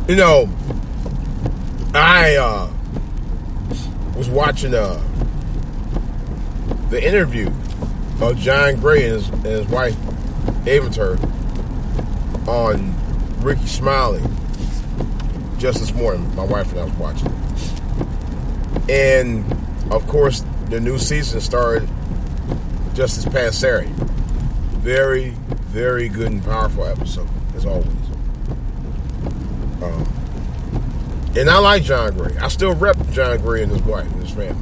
You know, I was watching the interview of John Gray and his wife, Avatar, on Ricky Smiley just this morning. My wife and I was watching. And, of course, the new season started just this past Saturday. Very, very good and powerful episode, as always. And I like John Gray. I still rep John Gray and his wife and his family.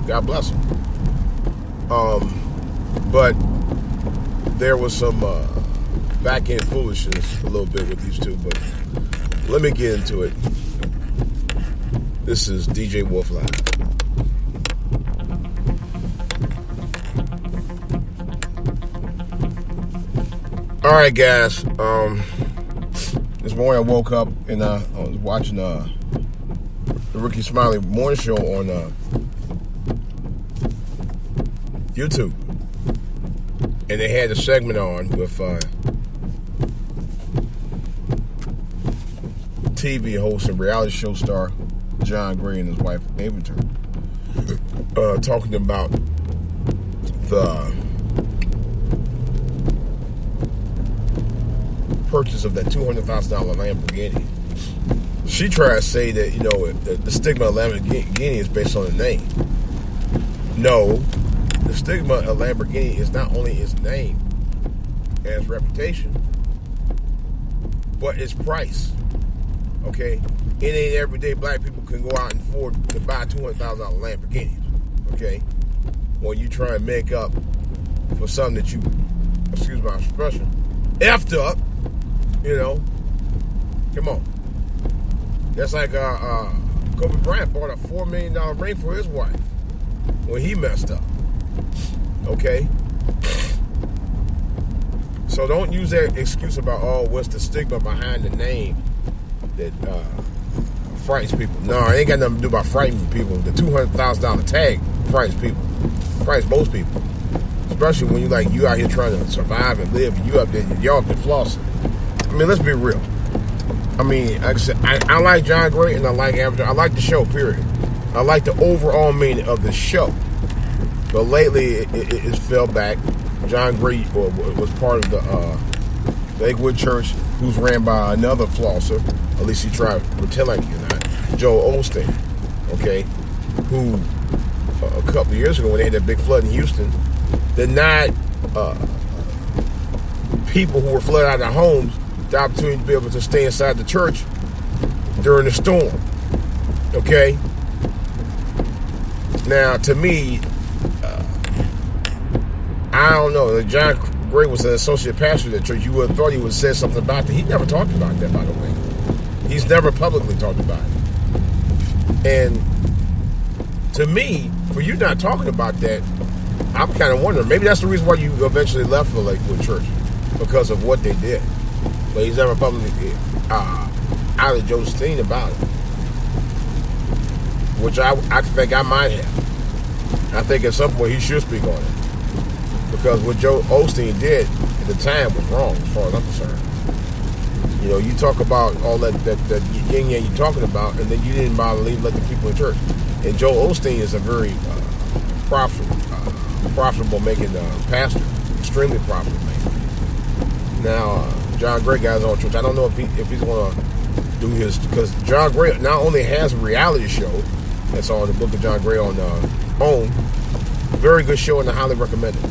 God bless him. But there was some back-end foolishness a little bit with these two. But let me get into it. This is DJ Wolf Live. All right, guys. This morning I woke up and I was watching the Ricky Smiley morning show on YouTube, and they had a segment on with TV host and reality show star John Gray and his wife Avatar, talking about the purchase of that $200,000 Lamborghini. She tried to say that, you know, the stigma of Lamborghini is based on the name. No, the stigma of Lamborghini is not only its name and its reputation, but its price. Okay? It ain't everyday black people can go out and afford to buy $200,000 Lamborghinis. Okay? When you try and make up for something that you, excuse my expression, effed up. You know, come on. That's like Kobe Bryant bought a $4 million ring for his wife when he messed up. Okay? So don't use that excuse about, oh, what's the stigma behind the name that frightens people. No, it ain't got nothing to do about frightening people. The $200,000 tag frightens people. Frightens most people. Especially when you out here trying to survive and live, and you up there, y'all up there flossing. I mean, let's be real. I mean, like I said, I like John Gray and I like Avatar. I like the show, period. I like the overall meaning of the show. But lately, it fell back. John Gray was part of the Lakewood Church, who's ran by another flosser. At least he tried to pretend like he's not. Joel Osteen, okay, who a couple of years ago when they had that big flood in Houston, denied people who were flooded out of their homes the opportunity to be able to stay inside the church during the storm. Okay? Now, to me, I don't know. John Gray was an associate pastor of the church. You would have thought he would have said something about that. He never talked about that, by the way. He's never publicly talked about it. And to me, for you not talking about that, I'm kind of wondering, maybe that's the reason why you eventually left for Lakewood Church, because of what they did. But he's never publicly out of Joe Osteen about it, which I think I might have. I think at some point he should speak on it, because what Joe Osteen did at the time was wrong, as far as I'm concerned. You know, you talk about all that yin yang you're talking about, and then you didn't bother to let the people in church. And Joe Osteen is a very profitable making pastor, extremely profitable making. Now, John Gray guy's on church. I don't know if he's going to do his, because John Gray not only has a reality show that's on the Book of John Gray on OWN, very good show and I highly recommend it.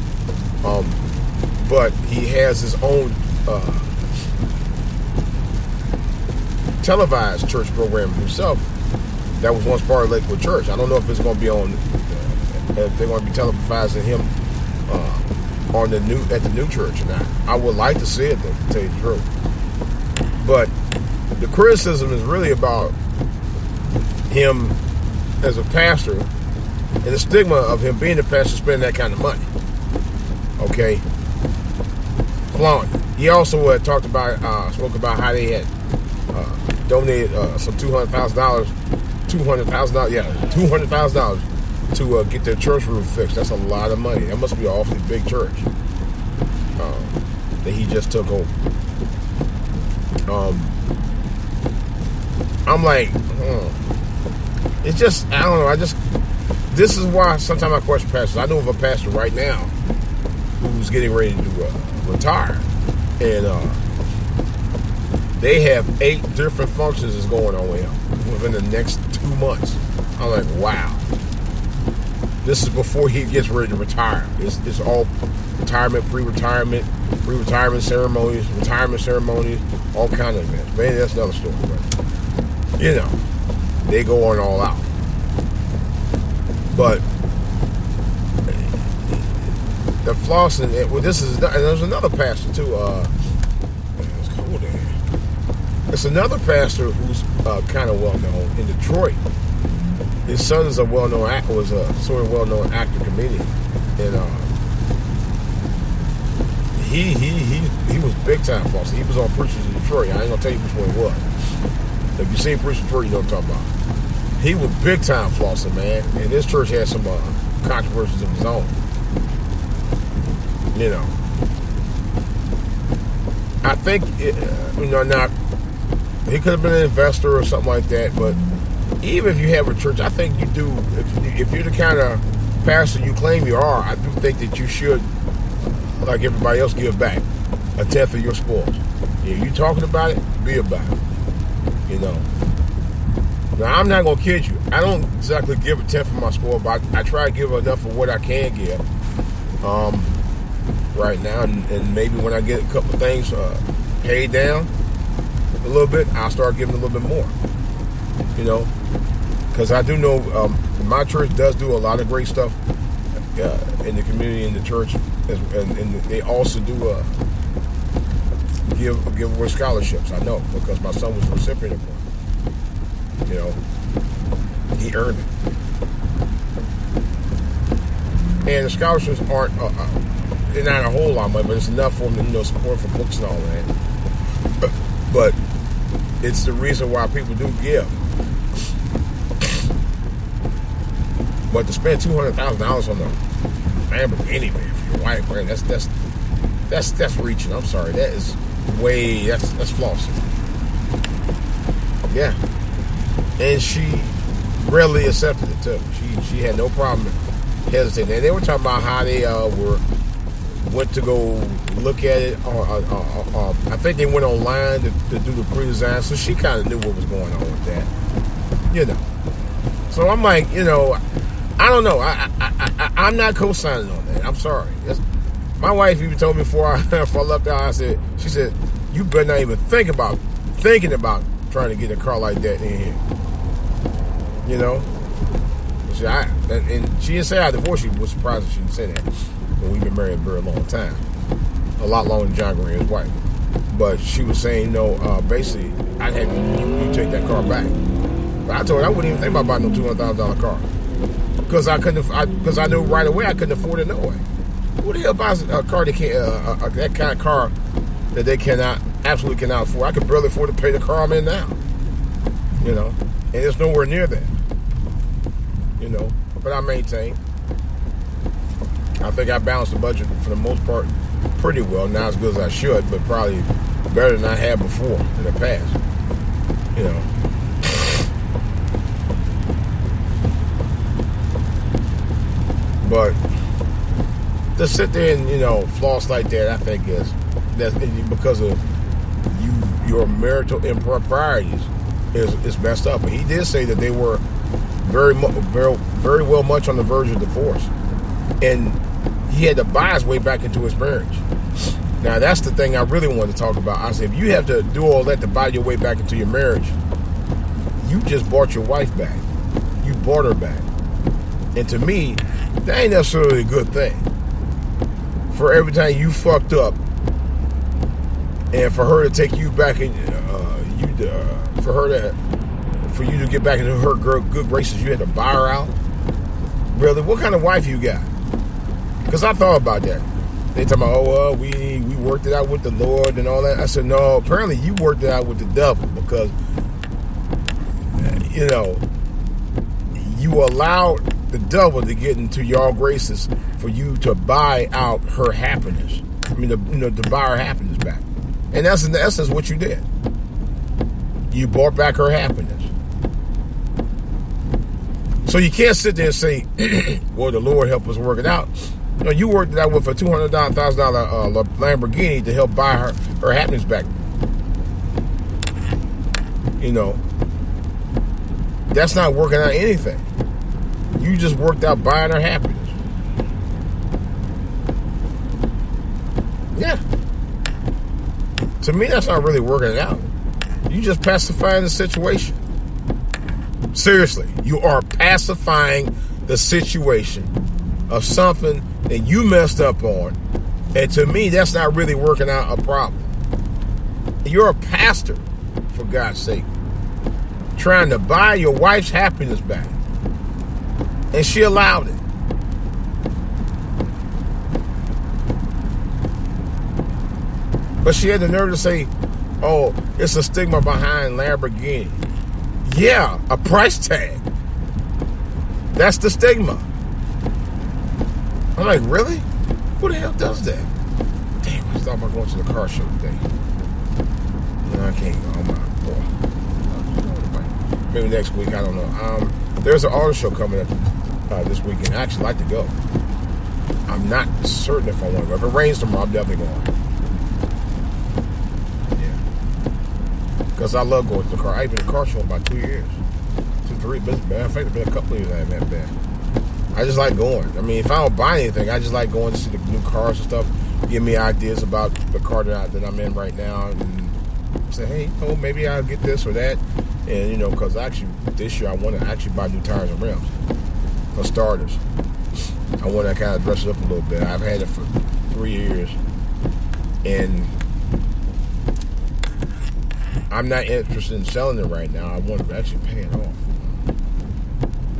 But he has his own televised church program himself that was once part of Lakewood Church. I don't know if it's going to be on, if they're going to be televising him on at the new church or not. I would like to see it, though, to tell you the truth. But the criticism is really about him as a pastor and the stigma of him being a pastor spending that kind of money. Okay, flaunt. He also spoke about how they had donated some $200,000 to get their church roof fixed. That's a lot of money. That must be an awfully big church that he just took over. I'm like, it's just, I don't know. This is why sometimes I question pastors. I know of a pastor right now who's getting ready to retire, and they have 8 different functions that's going on with him within the next 2 months. I'm like, wow. This is before he gets ready to retire. It's all retirement, pre-retirement ceremonies, retirement ceremonies, all kinds of events. Maybe that's another story, but you know, they go on all out. But the flossing, there's another pastor too. It's cold in here. It's another pastor who's kind of well known in Detroit. His son is a well-known actor, was a sort of well-known actor comedian, and he was big time flossing. He was on Preachers in Detroit. I ain't gonna tell you which one it was. If you seen Preachers in Detroit, you know what I'm talking about. He was big time flossing, man. And this church had some controversies of his own. You know, I think now he could have been an investor or something like that, but even if you have a church, I think you do. If you're the kind of pastor you claim you are, I do think that you should, like everybody else, give back 1/10 of your spoils. If you talking about it, be about it. You know. Now I'm not gonna kid you. I don't exactly give 1/10 of my spoil, but I try to give enough of what I can give. Right now, and maybe when I get a couple of things paid down a little bit, I'll start giving a little bit more. You know, because I do know my church does do a lot of great stuff in the community, in the church, and they also do give away scholarships. I know, because my son was a recipient of one. You know, he earned it, and the scholarships aren't they're not a whole lot of money, but it's enough for them to support for books and all that. But it's the reason why people do give. But to spend $200,000 on a Lamborghini, man, for your wife, man, that's reaching. I'm sorry, that is that's flossing. Yeah, and she readily accepted it too. She had no problem hesitating. And they were talking about how they went to go look at it. I think they went online to do the pre-design, so she kind of knew what was going on with that. You know, so I'm like, you know, I don't know. I'm not co-signing on that. I'm sorry. My wife even told me before I left out. She said, you better not even thinking about trying to get a car like that in here. You know. And she didn't say I divorced you. Was surprised that she didn't say that. But we've been married a very long time, a lot longer than John Green and his wife. But she was saying, basically, I'd have you take that car back. But I told her I wouldn't even think about buying no $200,000 car. Because I knew right away I couldn't afford it no way. Who the hell buys a car that can't, that kind of car that they absolutely cannot afford? I could barely afford to pay the car I'm in now. You know, and it's nowhere near that. You know, but I maintain. I think I balanced the budget for the most part pretty well. Not as good as I should, but probably better than I had before in the past. You know. But to sit there and floss like that, I think that's because of your marital improprieties is messed up. But he did say that they were very well much on the verge of divorce, and he had to buy his way back into his marriage. Now that's the thing I really wanted to talk about. I said, if you have to do all that to buy your way back into your marriage, you just bought your wife back. You bought her back, and to me, that ain't necessarily a good thing. For every time you fucked up, and for her to take you back in, for you to get back into her good graces, you had to buy her out. Really, what kind of wife you got? Because I thought about that. They talking about, we worked it out with the Lord and all that. I said, no, apparently you worked it out with the devil, because you allowed the devil to get into your graces for you to buy out her happiness. I mean, to buy her happiness back. And that's in essence what you did. You bought back her happiness. So you can't sit there and say, well, the Lord help us work it out. You know, you worked it out with a $200,000 Lamborghini to help buy her happiness back. You know, that's not working out anything. You just worked out buying her happiness. Yeah. To me, that's not really working it out. You just pacifying the situation. Seriously, you are pacifying the situation of something that you messed up on. And to me, that's not really working out a problem. You're a pastor, for God's sake, trying to buy your wife's happiness back. And she allowed it. But she had the nerve to say, oh, it's a stigma behind Lamborghini. Yeah, a price tag. That's the stigma. I'm like, really? Who the hell does that? Damn, I thought about going to the car show today. No, I can't go. Oh, my boy. Maybe next week, I don't know. There's an auto show coming up this weekend. I actually like to go. I'm not certain if I want to go. If it rains tomorrow, I'm definitely going. Because I love going to the car. I've been in a car show about 2 years. 2, 3. But in fact, it's been a couple of years I haven't had that. I just like going. I mean, if I don't buy anything, I just like going to see the new cars and stuff. Give me ideas about the car that I'm in right now. And say, hey, oh, maybe I'll get this or that. And, you know, because actually this year I want to actually buy new tires and rims. For starters. I want to kind of dress it up a little bit. I've had it for 3 years. And I'm not interested in selling it right now. I want to actually pay it off.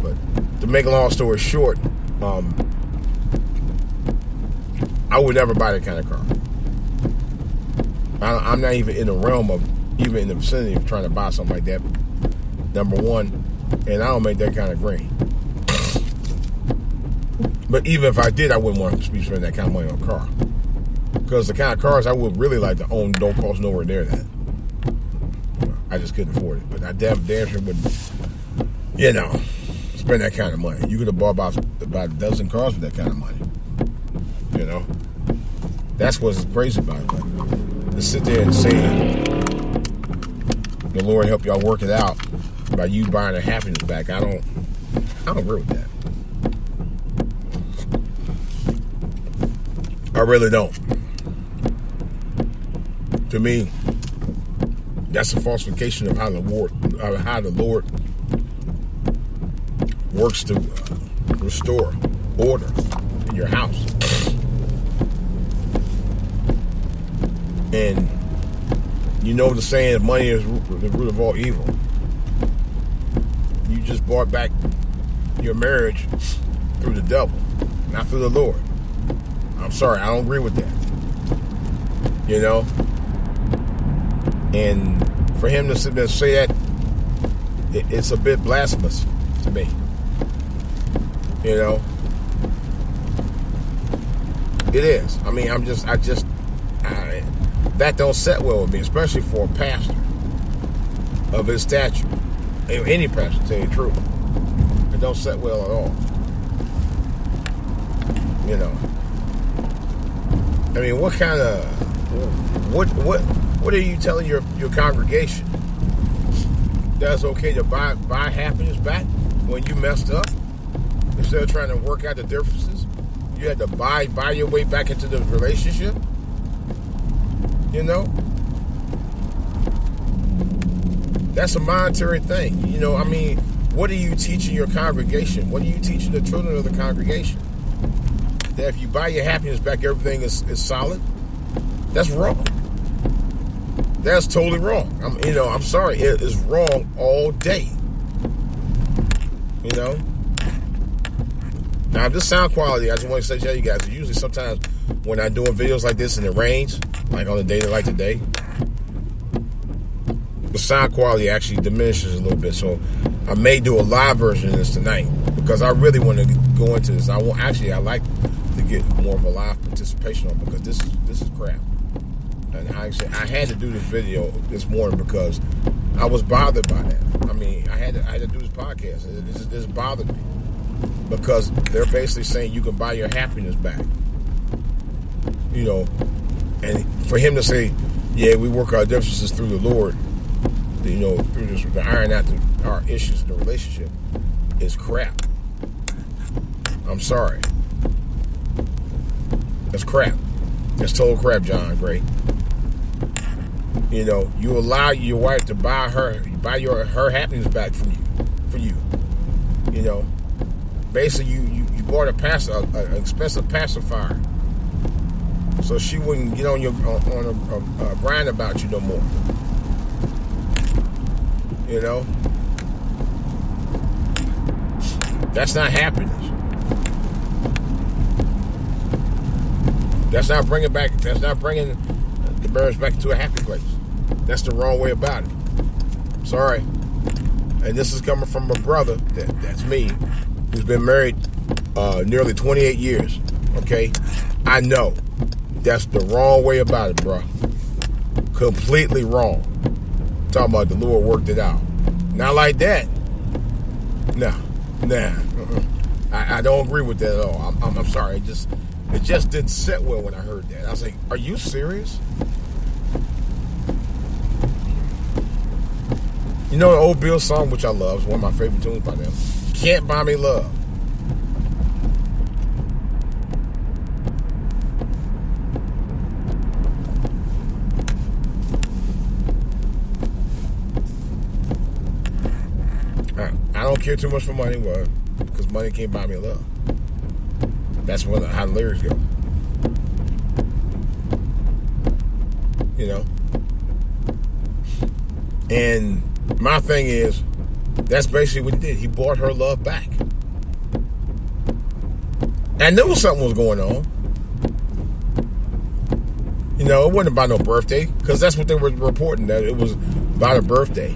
But to make a long story short, I would never buy that kind of car. I'm not even in the realm of, even in the vicinity of trying to buy something like that. Number one, and I don't make that kind of green. But even if I did, I wouldn't want to be spending that kind of money on a car. Because the kind of cars I would really like to own don't cost nowhere near that. I just couldn't afford it. But I damn sure wouldn't, you know, spend that kind of money. You could have bought about a dozen cars with that kind of money. You know? That's what's crazy about it. But to sit there and say, the Lord help y'all work it out by you buying the happiness back, I don't agree with that. I really don't. To me, that's a falsification of how the Lord works to restore order in your house. And you know the saying, money is the root of all evil. You just bought back your marriage through the devil, not through the Lord. I'm sorry, I don't agree with that. You know? And for him to sit there and say that, it's a bit blasphemous to me. You know? It is. I mean, that don't set well with me, especially for a pastor of his stature. Any pastor, to tell you the truth. It don't set well at all. You know? I mean, what kind of... What are you telling your congregation? That's okay to buy happiness back when you messed up? Instead of trying to work out the differences, you had to buy your way back into the relationship? You know? That's a monetary thing. You know, I mean, what are you teaching your congregation? What are you teaching the children of the congregation? That if you buy your happiness back, everything is solid? That's wrong. That's totally wrong. I'm sorry. It is wrong all day. You know? Now, this sound quality, I just want to say to you guys, usually sometimes when I'm doing videos like this and it rains, like on a day like today, the sound quality actually diminishes a little bit. So I may do a live version of this tonight because I really want to go into this. I like to get more of a live participation on it because this is crap. And I had to do this video this morning because I was bothered by that. I had to do this podcast. This bothered me because they're basically saying you can buy your happiness back. You know, and for him to say, yeah, we work our differences through the Lord, you know, through this, to iron out our issues in the relationship is crap. I'm sorry. That's crap. That's total crap, John Gray. You know, you allow your wife to buy her happiness back from you. You know, basically you bought an expensive pacifier, so she wouldn't get on a grind about you no more. You know, that's not happiness. That's not bringing the marriage back to a happy place. That's the wrong way about it. Sorry. And this is coming from a brother, that's me, who's been married nearly 28 years. Okay? I know. That's the wrong way about it, bro. Completely wrong. Talking about the Lord worked it out. Not like that. Nah. I don't agree with that at all. I'm sorry. It just didn't sit well when I heard that. I was like, are you serious? You know the old Bill song, which I love, is one of my favorite tunes by them. Can't Buy Me Love. I don't care too much for money, because money can't buy me love. That's how the lyrics go. You know? And my thing is, that's basically what he did. He bought her love back. I knew something was going on. You know, it wasn't about no birthday, because that's what they were reporting, that it was about a birthday.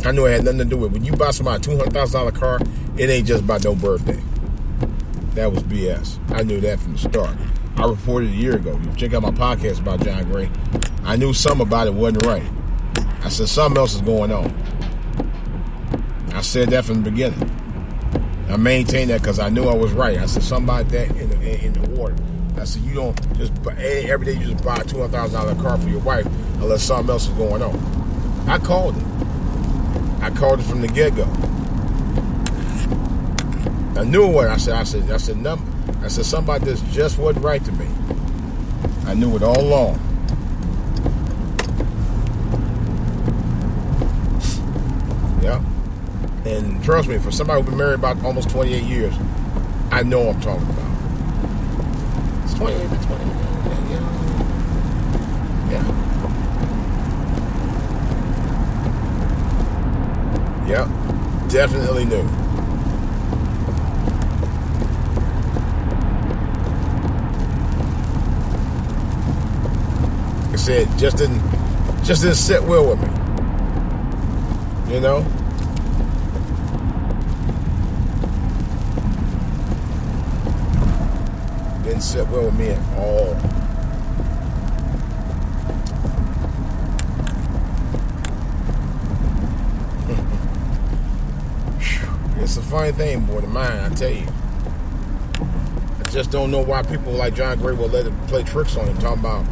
I knew it had nothing to do with it. When you buy somebody a $200,000 car, it ain't just about no birthday. That was BS. I knew that from the start. I reported a year ago. You check out my podcast about John Gray. I knew something about it wasn't right. I said something else is going on. I said that from the beginning. I maintained that because I knew I was right. I said something about that in the water. I said you don't just every day you just buy a $200,000 car for your wife unless something else is going on. I called it. I called it from the get-go. I knew what I said. I said something about this just wasn't right to me. I knew it all along. Yeah. And trust me, for somebody who's been married about almost 28 years, I know what I'm talking about. It's 28, it's 28. Yeah. Yep, definitely knew. Like I said, just didn't sit well with me. You know? Didn't sit well with me at all. It's a funny thing, boy, to mine, I tell you. I just don't know why people like John Gray will let it play tricks on him, talking about,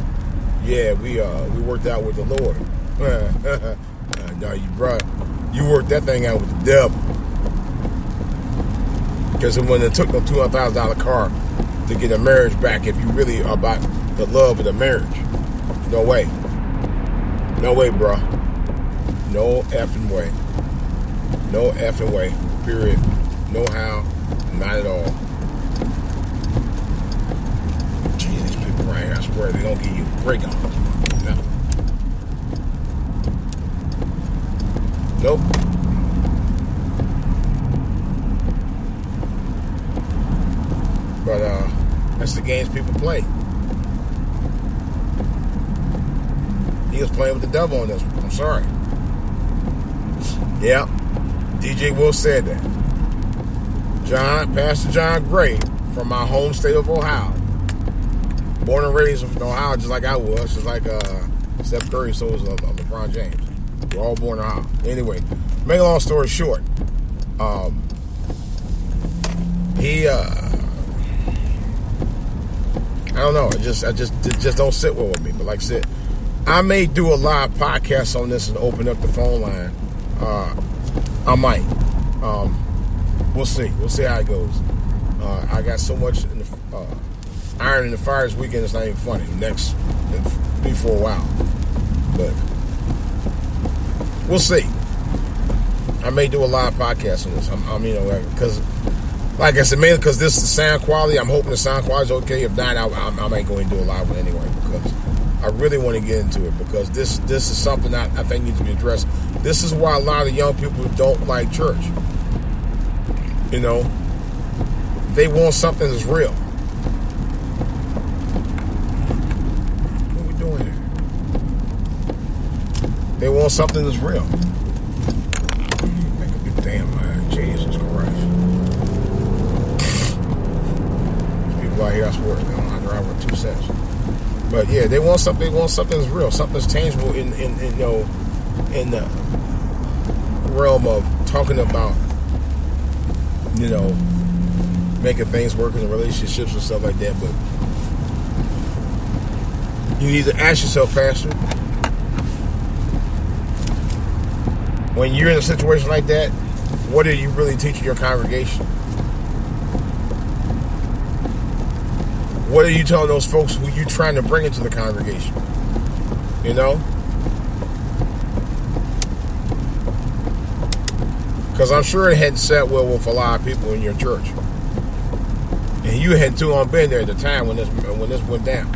yeah, we worked out with the Lord. No, you worked that thing out with the devil. Because when it took no $200,000 car to get a marriage back, if you really are about the love of the marriage, no way. No way, bro. No effing way. No effing way. Period. No how. Not at all. Gee, these people right here, I swear they don't give you a break on this. Nothing. Nope. But that's the games people play. He was playing with the devil on this one. I'm sorry. Yeah. DJ Will said that. Pastor John Gray from my home state of Ohio. Born and raised in Ohio just like I was. Just like Steph Curry, so was LeBron James. We're all born in Ohio. Anyway, make a long story short, he I don't know. It just don't sit well with me. But like I said, I may do a live podcast on this and open up the phone line. I might. We'll see. We'll see how it goes. I got so much in the, iron in the fire this weekend. It's not even funny. Next, be for a while, but we'll see. I may do a live podcast on this. Because, like I said, mainly because this is the sound quality. I'm hoping the sound quality is okay. If not, I might go and do a live one anyway, because I really want to get into it, because this is something I think needs to be addressed. This is why a lot of young people don't like church. You know, they want something that's real. What are we doing here? They want something that's real. Make a big damn line. Jesus Christ. People out here, I swear, they don't know how to drive with 2 cents. But yeah, they want something. They want something that's real, something that's tangible in the realm of talking about, making things work in relationships and stuff like that. But you need to ask yourself, Pastor, when you're in a situation like that, what are you really teaching your congregation? What are you telling those folks who you're trying to bring into the congregation? You know? Because I'm sure it hadn't sat well with a lot of people in your church. And you had too long been there at the time when this went down.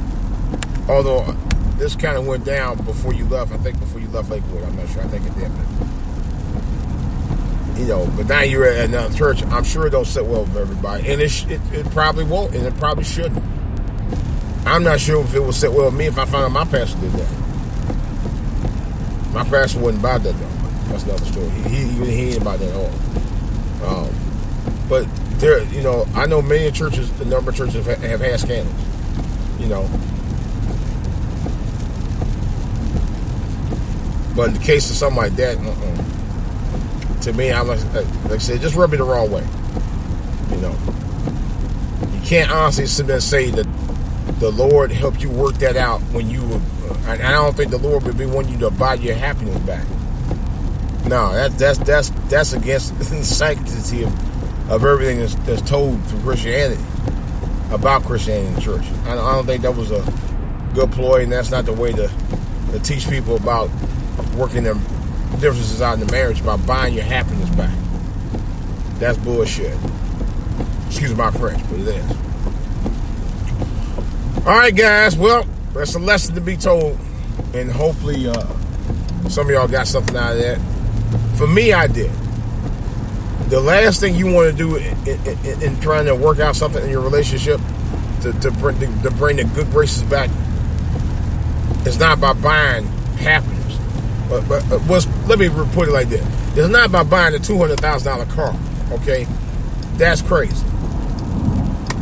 Although this kind of went down before you left. I think before you left Lakewood. I'm not sure. I think it did. But now you're at another church. I'm sure it don't sit well with everybody. And it probably won't. And it probably shouldn't. I'm not sure if it would sit well with me if I found out my pastor did that. My pastor wasn't about that, though. That's another story. He ain't about that at all. But there, I know many churches, a number of churches have had scandals. But in the case of something like that, to me, I'm like I said, just rub me the wrong way. You can't honestly sit there and say that the Lord helped you work that out when you were. And I don't think the Lord would be wanting you to buy your happiness back. No, that's against the sanctity of everything that's told through Christianity about Christianity in the church. I don't think that was a good ploy, and that's not the way to teach people about working their differences out in the marriage, about buying your happiness back. That's bullshit. Excuse my French, but it is. All right, guys. Well, that's a lesson to be told, and hopefully some of y'all got something out of that. For me, I did. The last thing you want to do in trying to work out something in your relationship to bring the good graces back is not about buying happiness. But let me put it like this. It's not about buying a $200,000 car, okay? That's crazy.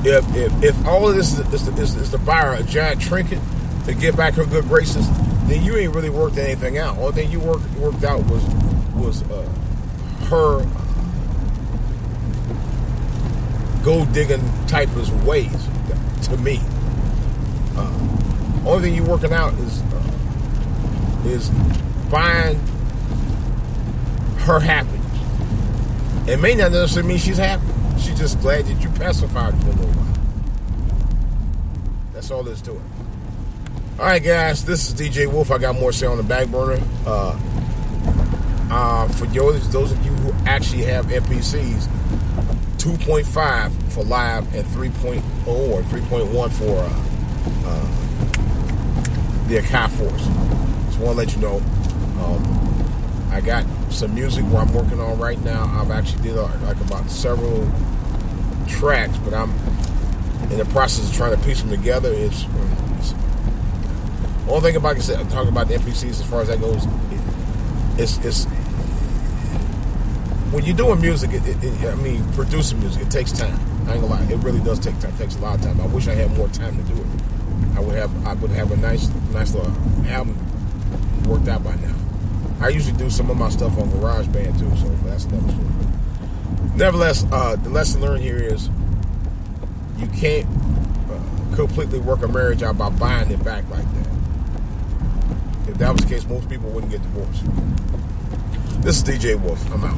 If all of this is to buy her a giant trinket to get back her good graces, then you ain't really worked anything out. All thing you worked out was her gold digging type of ways. To me, only thing you working out is buying her happiness. It may not necessarily mean she's happy. She's just glad that you pacified for a little while. That's all there's to it. All right, guys, this is DJ Wolf. I got more to say on the back burner. For those of you who actually have MPCs, 2.5 for live and 3.0 or 3.1 for the Akai Force. Just want to let you know. I got some music where I'm working on right now. I've actually did about several tracks, but I'm in the process of trying to piece them together. It's only thing about, like I said, I'm talking about the NPCs as far as that goes. It's when you're doing music, producing music, it takes time. I ain't gonna lie, it really does take time. It takes a lot of time. I wish I had more time to do it. I would have a nice little album worked out by now. I usually do some of my stuff on GarageBand too, so that's another story. Nevertheless, the lesson learned here is you can't completely work a marriage out by buying it back like that. If that was the case, most people wouldn't get divorced. This is DJ Wolf. I'm out.